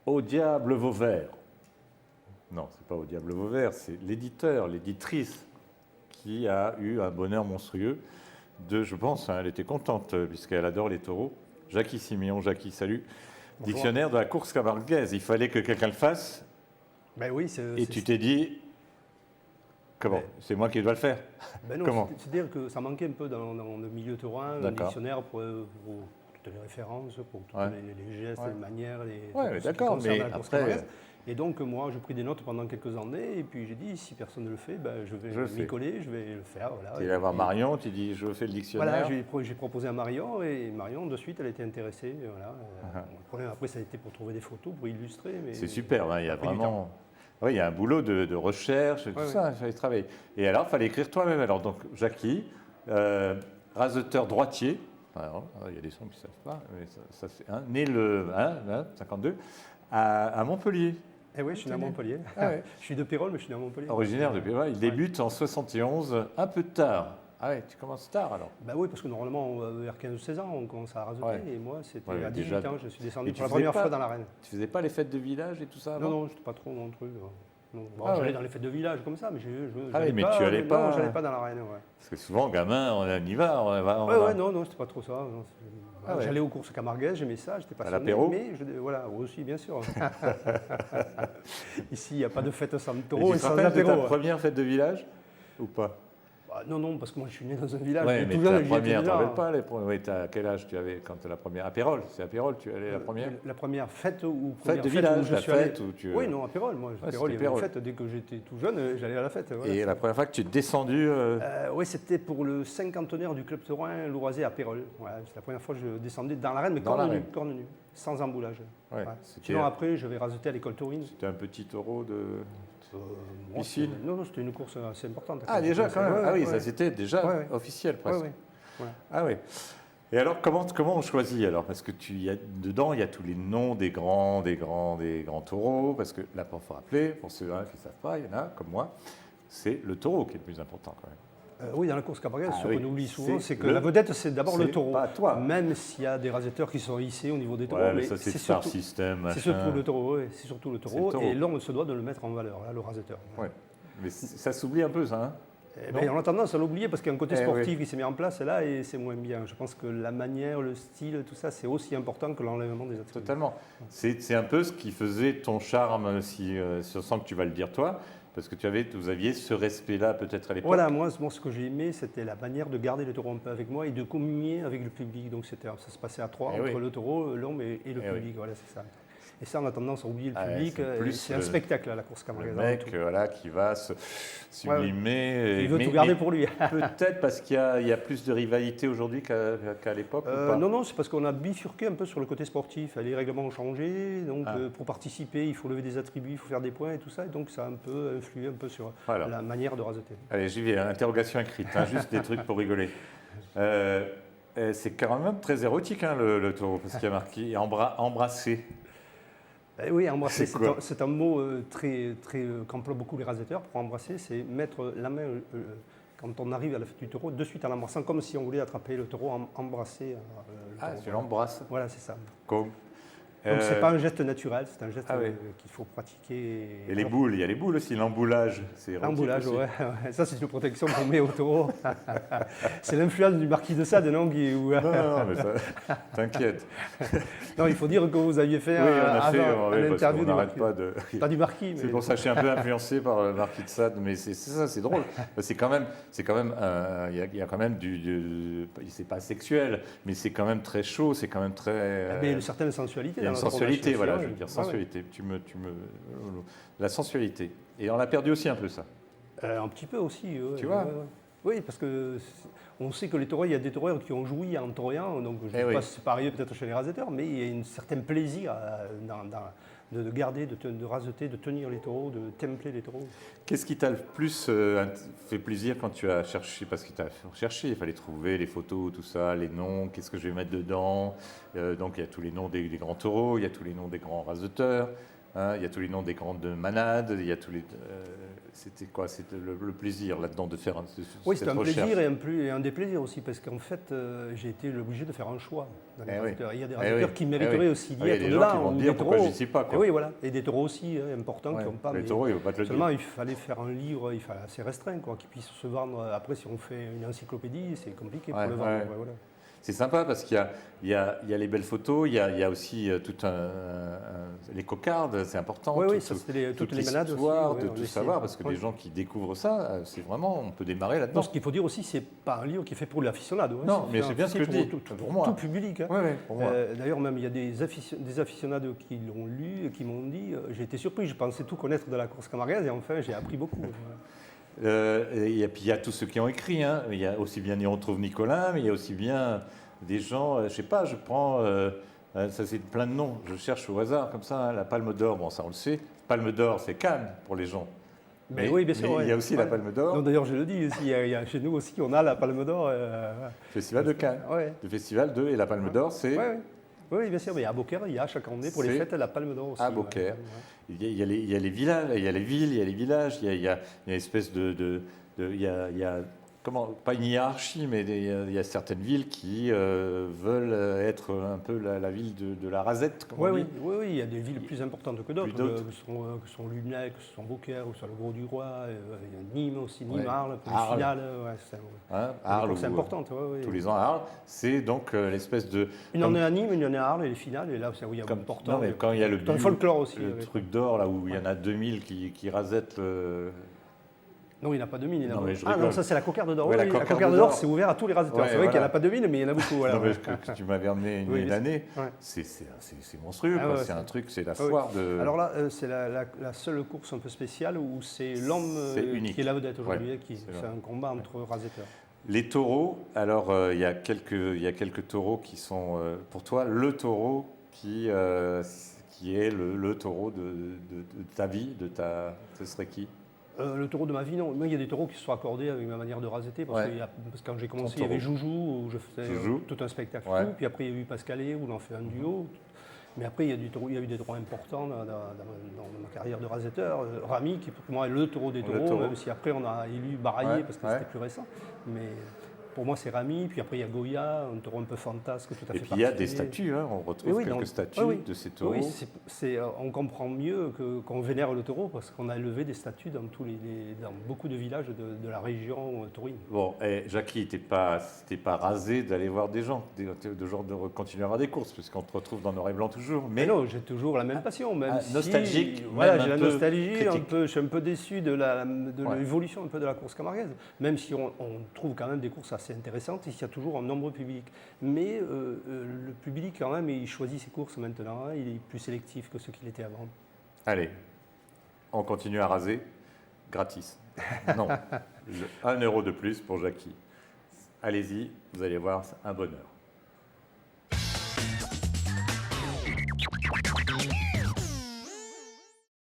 Au diable Vauvert. Non, c'est pas Au diable Vauvert, c'est l'éditeur, l'éditrice qui a eu un bonheur monstrueux je pense, hein, elle était contente puisqu'elle adore les taureaux. Jackie Siméon, Jackie, salut. Bonjour. Dictionnaire de la course camarguaise. Il fallait que quelqu'un le fasse. Ben oui, Et tu t'es dit, comment? C'est moi qui dois le faire. Ben non, comment? c'est-à-dire que ça manquait un peu dans le milieu taurin, un dictionnaire pour toutes les références, pour tous les gestes, les manières, Oui, d'accord, mais après... Et donc moi, j'ai pris des notes pendant quelques années, et puis j'ai dit, si personne ne le fait, ben, je vais m'y coller, je vais le faire. Voilà. Tu es allé voir Marion, tu dis, je fais le dictionnaire. Voilà, j'ai proposé à Marion, et Marion, de suite, elle était intéressée. Voilà. Le problème, après, ça a été pour trouver des photos, pour illustrer. C'est super, hein, il y a vraiment... Oui, il y a un boulot de recherche, et tout ça, il fallait travailler. Et alors, il fallait écrire toi-même. Alors, donc, Jackie, raseteur droitier, alors, il y a des sons qui ne savent pas, mais ça c'est né le 52, à Montpellier. Eh oui, je suis né à Montpellier. Je suis de Pérol, mais je suis né à Montpellier. Originaire de Pérol, il débute en 71, un peu tard. Ah ouais, tu commences tard alors? Ben oui, parce que normalement, vers 15-16 ans, on commence à raseter. Et moi, c'était à 18 ans, je suis descendu pour la première fois dans l'arène. Tu faisais pas les fêtes de village et tout ça avant? Non, non, c'était pas trop mon truc. J'allais dans les fêtes de village comme ça, mais tu allais pas. Non, j'allais pas dans l'arène. Parce que souvent, gamin, on y va. Non, c'était pas trop ça. J'allais aux courses camarguaises, j'aimais ça, j'étais passionné. À l'apéro? Mais voilà, aussi, bien sûr. Ici, il n'y a pas de fête sans taureau et sans apéro. Tu te rappelles de ta première fête de village ou pas? Non, parce que moi je suis né dans un village. Ouais, mais tout la première, tu ne te rappelles pas les premiers. Oui, quel âge tu avais quand la première? À Pérol, c'est à Pérol, tu allais la première? La première fête ou fête de village, la fête où tu... Oui, non, à Pérol. Moi, à Pérol, il y avait une fête. Dès que j'étais tout jeune, j'allais à la fête. Voilà. Et la première fois que tu es descendu Oui, c'était pour le cinquantenaire du club taurin Lourasé à Pérol. Voilà, c'est la première fois que je descendais dans l'arène, mais corne nue, sans emboulage. Ouais, sinon, après, j'avais raseté à l'école taurine. C'était un petit taureau de... piscine? Non, c'était une course assez importante. Ah, déjà, quand même. Ah oui, ça c'était déjà officiel presque. Ah oui. Et alors, comment on choisit alors? Parce que dedans, il y a tous les noms des grands taureaux. Parce que là, il faut rappeler, pour ceux qui ne savent pas, il y en a, comme moi, c'est le taureau qui est le plus important quand même. Oui, dans la course camarguaise, ce qu'on oublie souvent, c'est que la vedette, c'est d'abord le taureau. Pas toi. Même s'il y a des raseteurs qui sont hissés au niveau des taureaux. Mais ça, c'est Star System. C'est surtout le taureau, c'est surtout le taureau. Et l'homme se doit de le mettre en valeur, là, le raseteur. Ouais. Mais ça s'oublie un peu, ça, hein? On a tendance à l'oublier parce qu'il y a un côté sportif qui s'est mis en place là et c'est moins bien. Je pense que la manière, le style, tout ça, c'est aussi important que l'enlèvement des attributs. Totalement. C'est un peu ce qui faisait ton charme, sans que tu vas le dire toi, parce que vous aviez ce respect-là peut-être à l'époque. Voilà, moi ce que j'ai aimé, c'était la manière de garder le taureau un peu avec moi et de communier avec le public. Donc ça se passait à trois, entre le taureau, l'homme et le public. Voilà, c'est ça. Et ça, on a tendance à oublier le public. C'est un spectacle, la course camarguaise. Le mec qui va se sublimer. Il veut tout garder pour lui. Peut-être parce qu'il y a plus de rivalité aujourd'hui qu'à l'époque ou pas? Non, c'est parce qu'on a bifurqué un peu sur le côté sportif. Les règlements ont changé. Donc, pour participer, il faut lever des attributs, il faut faire des points et tout ça. Et donc, ça a un peu influé sur la manière de raseter. Allez, j'y vais. Interrogation écrite. Juste des trucs pour rigoler. C'est quand même très érotique, le taureau, parce qu'il y a marqué embrasser. Oui, embrasser, c'est un mot qu'emploient beaucoup les raseteurs pour embrasser, c'est mettre la main, quand on arrive à la fête du taureau, de suite en l'embrassant, comme si on voulait attraper le taureau, embrasser le taureau. Tu l'embrasses? Voilà, c'est ça. Comme Donc c'est pas un geste naturel, c'est un geste qu'il faut pratiquer. Et les boules, il y a les boules aussi, l'emboulage. L'emboulage, ouais. Ça c'est une protection qu'on met au taureau. C'est l'influence du marquis de Sade, non Guy? Non, mais ça, t'inquiète. Non, il faut dire que vous aviez fait un interview du marquis. Pas du marquis, mais... C'est pour ça que je suis un peu influencé par le marquis de Sade, mais c'est ça, c'est drôle. C'est quand même, il y a quand même c'est pas sexuel, mais c'est quand même très chaud, c'est quand même très... Mais une certaine sensualité. Une sensualité, voilà, je veux dire, sensualité. La sensualité. Et on a perdu aussi un peu ça. Un petit peu aussi. Tu vois? Oui, parce que on sait que les taureaux, il y a des taureaux qui ont joui en taureillant, donc je ne sais pas si c'est pas arrivé peut-être chez les raseteurs, mais il y a un certain plaisir de garder, de raseter, de tenir les taureaux, de templer les taureaux. Qu'est-ce qui t'a le plus fait plaisir quand tu as cherché? Parce que tu as cherché, il fallait trouver les photos, tout ça, les noms, qu'est-ce que je vais mettre dedans? Donc il y a tous les noms des grands taureaux, il y a tous les noms des grands raseteurs. Hein, il y a tous les noms des grandes manades, il y a tous les. C'était quoi? C'était le plaisir là-dedans de faire oui, c'était un plaisir et un déplaisir aussi, parce qu'en fait, j'ai été obligé de faire un choix. Dans les résultats. Il y a des résultats qui mériteraient aussi d'y être de là. Qui vont dire pourquoi j'y suis pas. Quoi. Et oui, voilà. Et des taureaux aussi importants qui n'ont pas. Les taureaux, ils ne vont pas te le dire. Seulement, il fallait faire un livre assez restreint, quoi, qui puisse se vendre. Après, si on fait une encyclopédie, c'est compliqué pour le vendre. Voilà. C'est sympa parce qu'il y a les belles photos, il y a aussi les cocardes, c'est important. Oui, ça c'était toutes les manades aussi. De tout savoir, parce que les gens qui découvrent ça, c'est vraiment, on peut démarrer là-dedans. Ce qu'il faut dire aussi, c'est pas un livre qui est fait pour l'aficionado. Non, mais c'est bien ce que je dis, pour moi. Tout public. Hein. Pour moi. D'ailleurs, même il y a des aficionados qui l'ont lu et qui m'ont dit, j'ai été surpris, je pensais tout connaître de la course camargaise et enfin j'ai appris beaucoup. Et puis il y a tous ceux qui ont écrit. Hein. Il y a aussi bien On retrouve Nicolas, mais il y a aussi bien des gens. Je ne sais pas, je prends. Ça, c'est plein de noms. Je cherche au hasard comme ça. Hein, la Palme d'Or, bon, ça on le sait. Palme d'Or, c'est Cannes pour les gens. Mais oui, bien sûr. Il y a aussi la Palme d'Or. D'ailleurs, je le dis aussi. Chez nous aussi, on a la Palme d'Or. Festival de Cannes. Le Festival de. Et la Palme d'Or, c'est. Oui, bien sûr, mais à Beaucaire, il y a chaque année pour les fêtes la Palme d'Or aussi. À Beaucaire. Il y a les villages, il y a les villes, il y a les villages, il y a une espèce pas une hiérarchie, mais il y a certaines villes qui veulent être un peu la ville de la Rasette, comme on dit. Oui, il y a des villes plus importantes que d'autres, que sont Lunel, que sont Beaucaire, que sont le Gros-du-Roi, il y a Nîmes aussi, Nîmes-Arles, pour les finales. Arles, c'est importante. Tous les ans à Arles, c'est donc l'espèce de... Une année à Nîmes, une année à Arles, et les finales, et là, c'est où il y a important. Non, mais quand il y a le folklore aussi. Le truc d'or, là où il y en a 2000 qui rasettent le... Non, il n'y en a pas 2000. Non, ça c'est la cocarde d'or. La cocarde d'or, c'est ouvert à tous les raseteurs. C'est vrai qu'il n'y en a pas 2000, mais il y en a beaucoup. Voilà. Non, mais tu m'avais emmené une année. C'est monstrueux. C'est un truc, c'est la foire de... Alors là, c'est la seule course un peu spéciale où c'est l'homme qui est la vedette aujourd'hui. C'est un combat entre raseteurs. Les taureaux, alors il y a quelques taureaux qui sont, pour toi, le taureau qui est le taureau de ta vie, ce serait qui? Le taureau de ma vie, non. Moi, il y a des taureaux qui se sont accordés avec ma manière de raseter. Parce que quand j'ai commencé, il y avait Joujou, où je faisais tout un spectacle. Puis après, il y a eu Pascalet, où on en fait un duo. Mais après, il y a eu des taureaux importants dans ma carrière de raseteur. Rami, qui pour moi est le taureau des taureaux, même si après, on a élu Baraillé, parce que c'était plus récent. Mais pour moi, c'est Rami. Puis après, il y a Goya, un taureau un peu fantasque, tout à fait. Et puis il y a des statues, hein, on retrouve quelques statues de ces taureaux. Oui, on comprend mieux qu'on vénère le taureau, parce qu'on a élevé des statues dans beaucoup de villages de la région taurine. Bon, Jackie, t'es pas rasé d'aller voir des gens, de continuer à avoir des courses, puisqu'on te retrouve dans Noir et Blanc toujours. Mais non, j'ai toujours la même passion, même nostalgique. Voilà, j'ai la nostalgie, je suis un peu déçu de l'évolution un peu de la course camargaise, même si on trouve quand même des courses assez intéressantes, il y a toujours un nombreux public. Mais le public, quand même, il choisit ses courses maintenant, hein, il est plus sélectif que ce qu'il était avant. Allez, on continue à raser, gratis. Non, 1 € de plus pour Jackie. Allez-y, vous allez voir, c'est un bonheur.